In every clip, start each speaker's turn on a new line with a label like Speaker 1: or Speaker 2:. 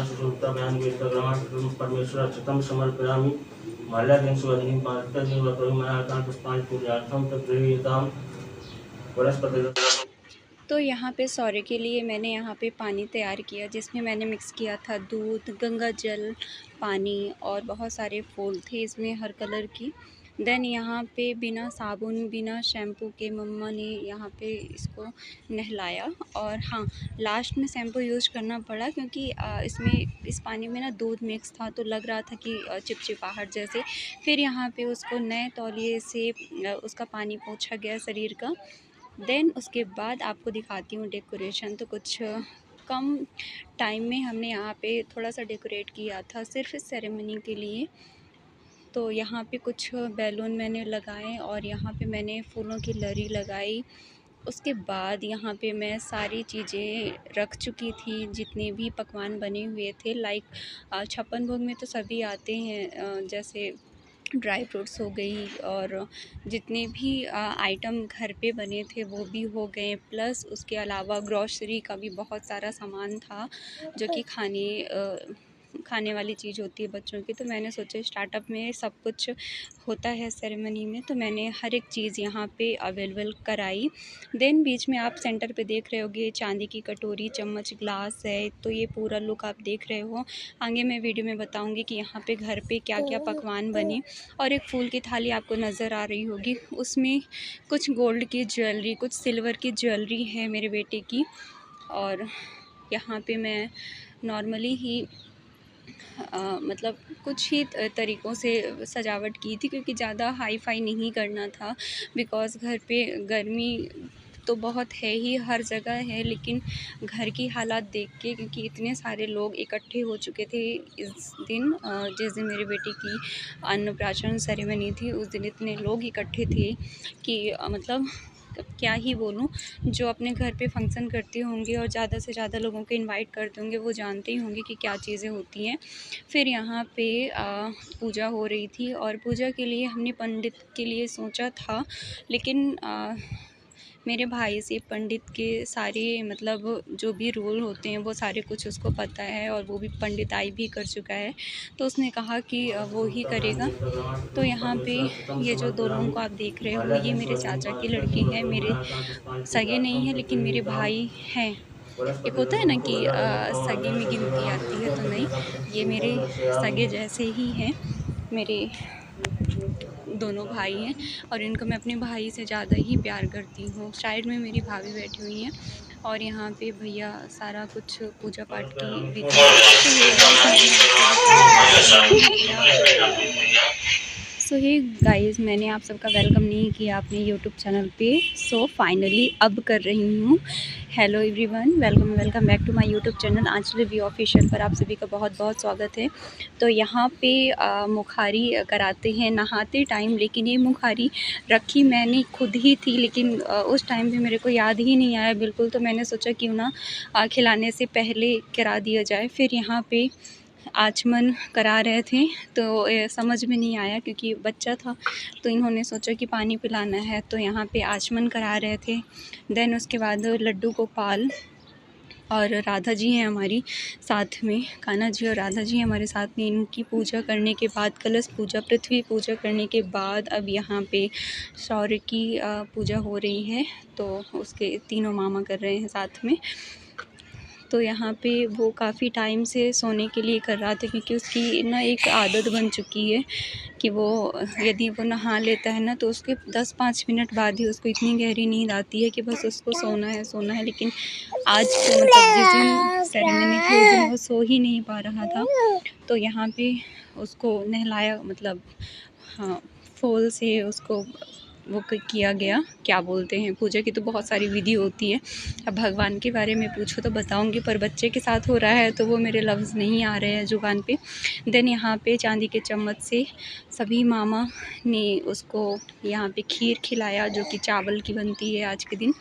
Speaker 1: सुश्रुता ज्ञान वेद परमेश्वर अच्युतम समर्पयामि। माल्यार्घ्यं सुगन्धिं पात्रं वक्रतुण्डमहाकाय पुष्पाणि पूजार्थं तद्गृह्यताम् वनस्पतिः।
Speaker 2: तो यहाँ पे सौरे के लिए मैंने यहाँ पे पानी तैयार किया, जिसमें मैंने मिक्स किया था दूध, गंगा जल, पानी और बहुत सारे फूल थे इसमें हर कलर की। देन यहाँ पे बिना साबुन बिना शैम्पू के मम्मा ने यहाँ पे इसको नहलाया। और हाँ, लास्ट में शैम्पू यूज़ करना पड़ा क्योंकि इसमें इस पानी में ना दूध मिक्स था, तो लग रहा था कि चिपचिपाहट जैसे। फिर यहाँ पे उसको नए तौलिए से उसका पानी पोंछा गया शरीर का। देन उसके बाद आपको दिखाती हूँ डेकोरेशन। तो कुछ कम टाइम में हमने यहाँ पे थोड़ा सा डेकोरेट किया था सिर्फ इस सेरेमनी के लिए। तो यहाँ पे कुछ बैलून मैंने लगाए और यहाँ पे मैंने फूलों की लड़ी लगाई। उसके बाद यहाँ पे मैं सारी चीज़ें रख चुकी थी, जितने भी पकवान बने हुए थे। लाइक 56 भोग में तो सभी आते हैं, जैसे ड्राई फ्रूट्स हो गई और जितने भी आइटम घर पे बने थे वो भी हो गए। प्लस उसके अलावा ग्रॉसरी का भी बहुत सारा सामान था, जो कि खाने वाली चीज़ होती है बच्चों की। तो मैंने सोचा स्टार्टअप में सब कुछ होता है सेरेमनी में, तो मैंने हर एक चीज़ यहाँ पे अवेलेबल कराई। देन बीच में आप सेंटर पे देख रहे होगे चांदी की कटोरी, चम्मच, ग्लास है। तो ये पूरा लुक आप देख रहे हो। आगे मैं वीडियो में बताऊँगी कि यहाँ पे घर पे क्या क्या पकवान बने। और एक फूल की थाली आपको नज़र आ रही होगी, उसमें कुछ गोल्ड की ज्वेलरी, कुछ सिल्वर की ज्वेलरी है मेरे बेटे की। और यहाँ पे मैं नॉर्मली ही मतलब कुछ ही तरीक़ों से सजावट की थी, क्योंकि ज़्यादा हाई फाई नहीं करना था। बिकॉज़ घर पे गर्मी तो बहुत है ही, हर जगह है, लेकिन घर की हालात देख के, क्योंकि इतने सारे लोग इकट्ठे हो चुके थे इस दिन, जिस दिन मेरे बेटे की अन्नप्राशन सेरेमनी थी, उस दिन इतने लोग इकट्ठे थे कि मतलब क्या ही बोलूँ। जो अपने घर पे फंक्शन करते होंगे और ज़्यादा से ज़्यादा लोगों को इनवाइट करते होंगे, वो जानते ही होंगे कि क्या चीज़ें होती हैं। फिर यहाँ पे पूजा हो रही थी और पूजा के लिए हमने पंडित के लिए सोचा था, लेकिन मेरे भाई से पंडित के सारे मतलब जो भी रूल होते हैं वो सारे कुछ उसको पता है, और वो भी पंडिताई भी कर चुका है। तो उसने कहा कि वो ही करेगा। तो यहाँ पे ये जो दो लोगों को आप देख रहे हो, ये मेरे चाचा की लड़की है। मेरे सगे नहीं है, लेकिन मेरे भाई हैं। एक होता है ना कि सगे में गिनती आती है, तो नहीं, ये मेरे सगे जैसे ही हैं। मेरे दोनों भाई हैं और इनको मैं अपने भाई से ज़्यादा ही प्यार करती हूँ। साइड में मेरी भाभी बैठी हुई हैं और यहाँ पे भैया सारा कुछ पूजा पाठ की विधि। सो हे गाइस, मैंने आप सबका वेलकम नहीं किया अपने यूट्यूब चैनल पे, सो फाइनली अब कर रही हूँ। Hello everyone, welcome back to my YouTube channel Aanchal V official पर आप सभी का बहुत बहुत स्वागत है। तो यहाँ पे मुखारी कराते हैं नहाते टाइम, लेकिन ये मुखारी रखी मैंने खुद ही थी, लेकिन उस टाइम पे मेरे को याद ही नहीं आया बिल्कुल। तो मैंने सोचा क्यों ना खिलाने से पहले करा दिया जाए। फिर यहाँ पे आचमन करा रहे थे, तो समझ में नहीं आया क्योंकि बच्चा था, तो इन्होंने सोचा कि पानी पिलाना है, तो यहाँ पे आचमन करा रहे थे। देन उसके बाद लड्डू गोपाल और राधा जी हैं हमारी साथ में, कान्हा जी और राधा जी हमारे साथ में। इनकी पूजा करने के बाद, कलश पूजा, पृथ्वी पूजा करने के बाद अब यहाँ पे सौर की पूजा हो रही है। तो उसके तीनों मामा कर रहे हैं साथ में। तो यहाँ पे वो काफ़ी टाइम से सोने के लिए कर रहा था, क्योंकि उसकी ना एक आदत बन चुकी है कि वो यदि वो नहा लेता है ना, तो उसके 10-5 मिनट बाद ही उसको इतनी गहरी नींद आती है कि बस उसको सोना है। लेकिन आज तो मतलब जिस दिन सेरेमनी थी उस दिन वो सो ही नहीं पा रहा था। तो यहाँ पे उसको नहलाया, मतलब हाँ, फूल से उसको वो किया गया, क्या बोलते हैं, पूजा की तो बहुत सारी विधि होती है। अब भगवान के बारे में पूछो तो बताऊंगी, पर बच्चे के साथ हो रहा है तो वो मेरे लफ्ज़ नहीं आ रहे हैं ज़ुबान पे। देन यहाँ पे चांदी के चम्मच से सभी मामा ने उसको यहाँ पे खीर खिलाया, जो कि चावल की बनती है आज के दिन।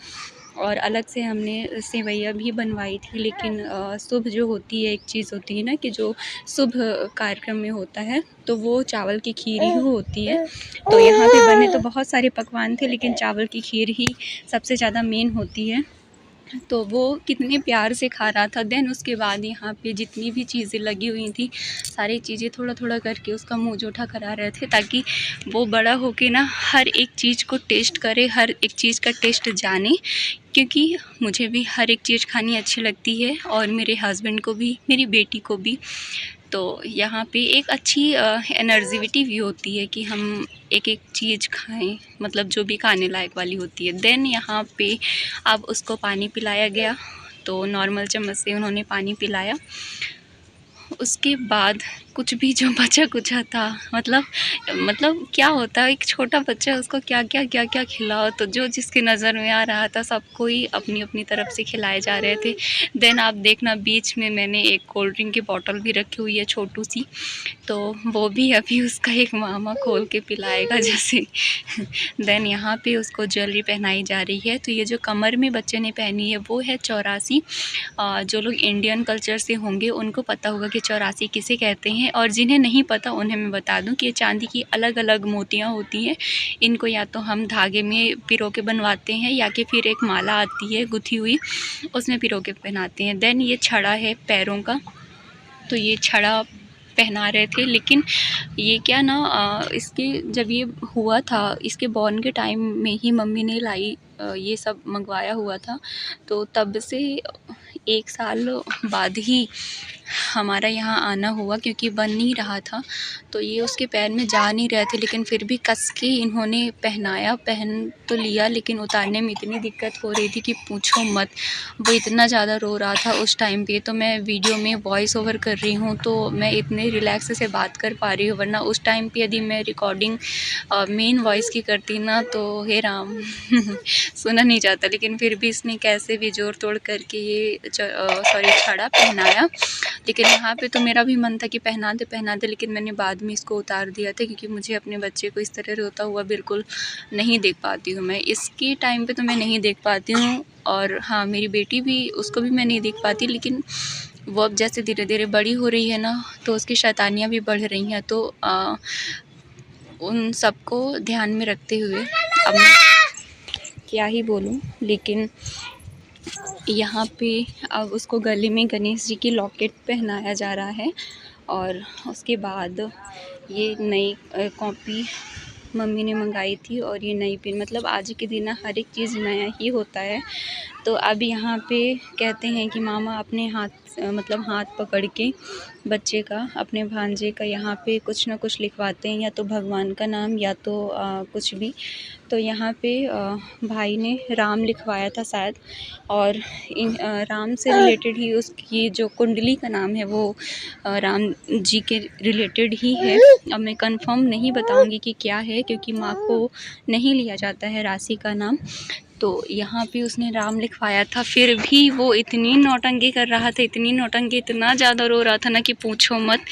Speaker 2: और अलग से हमने सेवैयाँ भी बनवाई थी, लेकिन शुभ जो होती है, एक चीज़ होती है ना कि जो शुभ कार्यक्रम में होता है, तो वो चावल की खीर ही होती है। तो यहाँ पे बने तो बहुत सारे पकवान थे, लेकिन चावल की खीर ही सबसे ज़्यादा मेन होती है। तो वो कितने प्यार से खा रहा था। देन उसके बाद यहाँ पे जितनी भी चीज़ें लगी हुई थी, सारी चीज़ें थोड़ा थोड़ा करके उसका मुँह जूठा करा रहे थे, ताकि वो बड़ा होके ना हर एक चीज़ को टेस्ट करे, हर एक चीज़ का टेस्ट जाने। क्योंकि मुझे भी हर एक चीज़ खानी अच्छी लगती है और मेरे हस्बैंड को भी, मेरी बेटी को भी। तो यहाँ पे एक अच्छी एनर्जिविटी भी होती है कि हम एक एक चीज़ खाएं, मतलब जो भी खाने लायक वाली होती है। देन यहाँ पे अब उसको पानी पिलाया गया, तो नॉर्मल चम्मच से उन्होंने पानी पिलाया। उसके बाद कुछ भी जो बचा कुचा था, मतलब क्या होता है, एक छोटा बच्चा, उसको क्या क्या खिलाओ, तो जो जिसकी नज़र में आ रहा था सबको ही अपनी अपनी तरफ से खिलाए जा रहे थे। देन आप देखना बीच में मैंने एक कोल्ड ड्रिंक की बॉटल भी रखी हुई है छोटू सी, तो वो भी अभी उसका एक मामा खोल के पिलाएगा जैसे। देन यहाँ पे उसको ज्वेलरी पहनाई जा रही है। तो ये जो कमर में बच्चे ने पहनी है वो है 84। जो लोग इंडियन कल्चर से होंगे उनको पता होगा कि 84 किसे कहते हैं, और जिन्हें नहीं पता उन्हें मैं बता दूं कि ये चांदी की अलग अलग मोतियाँ होती हैं। इनको या तो हम धागे में पिरो के बनवाते हैं, या कि फिर एक माला आती है गुथी हुई, उसमें पिरो के पहनाते हैं। देन ये छड़ा है पैरों का, तो ये छड़ा पहना रहे थे। लेकिन ये क्या ना, इसके जब ये हुआ था, इसके बॉर्न के टाइम में ही मम्मी ने लाई, ये सब मंगवाया हुआ था। तो तब से 1 साल बाद ही हमारा यहाँ आना हुआ, क्योंकि बन नहीं रहा था। तो ये उसके पैर में जा नहीं रहे थे, लेकिन फिर भी कस के इन्होंने पहनाया। पहन तो लिया, लेकिन उतारने में इतनी दिक्कत हो रही थी कि पूछो मत। वो इतना ज़्यादा रो रहा था उस टाइम पे। तो मैं वीडियो में वॉइस ओवर कर रही हूँ, तो मैं इतने रिलैक्स से बात कर पा रही हूँ, वरना उस टाइम पे यदि मैं रिकॉर्डिंग मेन वॉइस की करती ना, तो हे राम सुना नहीं जाता। लेकिन फिर भी इसने कैसे भी जोड़ तोड़ करके ये छड़ा पहनाया। लेकिन यहाँ पे तो मेरा भी मन था कि पहना दे, लेकिन मैंने बाद में इसको उतार दिया था, क्योंकि मुझे अपने बच्चे को इस तरह रोता हुआ बिल्कुल नहीं देख पाती हूँ। मैं इसके टाइम पे तो मैं नहीं देख पाती हूँ, और हाँ, मेरी बेटी भी, उसको भी मैं नहीं देख पाती। लेकिन वो अब जैसे धीरे धीरे बड़ी हो रही है ना, तो उसकी शैतानियाँ भी बढ़ रही हैं। तो उन सबको ध्यान में रखते हुए अब मैं क्या ही बोलूँ, लेकिन यहाँ पे अब उसको गले में गणेश जी की लॉकेट पहनाया जा रहा है। और उसके बाद ये नई कॉपी मम्मी ने मंगाई थी, और ये नई पेन, मतलब आज के दिन हर एक चीज़ नया ही होता है। तो अब यहाँ पे कहते हैं कि मामा अपने हाथ पकड़ के बच्चे का, अपने भांजे का, यहाँ पे कुछ ना कुछ लिखवाते हैं, या तो भगवान का नाम, या तो कुछ भी। तो यहाँ पे भाई ने राम लिखवाया था शायद, और राम से रिलेटेड ही उसकी जो कुंडली का नाम है वो राम जी के रिलेटेड ही है। अब मैं कंफर्म नहीं बताऊंगी कि क्या है, क्योंकि माँ को नहीं लिया जाता है राशि का नाम। तो यहाँ पे उसने राम लिखवाया था, फिर भी वो इतनी नौटंकी कर रहा था, इतनी नौटंकी, इतना ज़्यादा रो रहा था ना कि पूछो मत।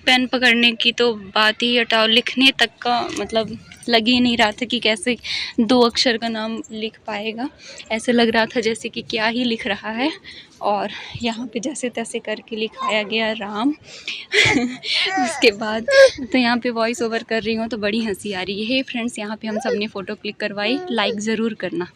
Speaker 2: पेन पकड़ने की तो बात ही हटाओ, लिखने तक का मतलब लग ही नहीं रहा था कि कैसे 2 अक्षर का नाम लिख पाएगा। ऐसे लग रहा था जैसे कि क्या ही लिख रहा है। और यहाँ पे जैसे तैसे करके लिखाया गया राम। उसके बाद तो यहाँ पे वॉइस ओवर कर रही हूँ, तो बड़ी हंसी आ रही है। हे फ्रेंड्स, यहाँ पे हम सब ने फ़ोटो क्लिक करवाई, लाइक ज़रूर करना।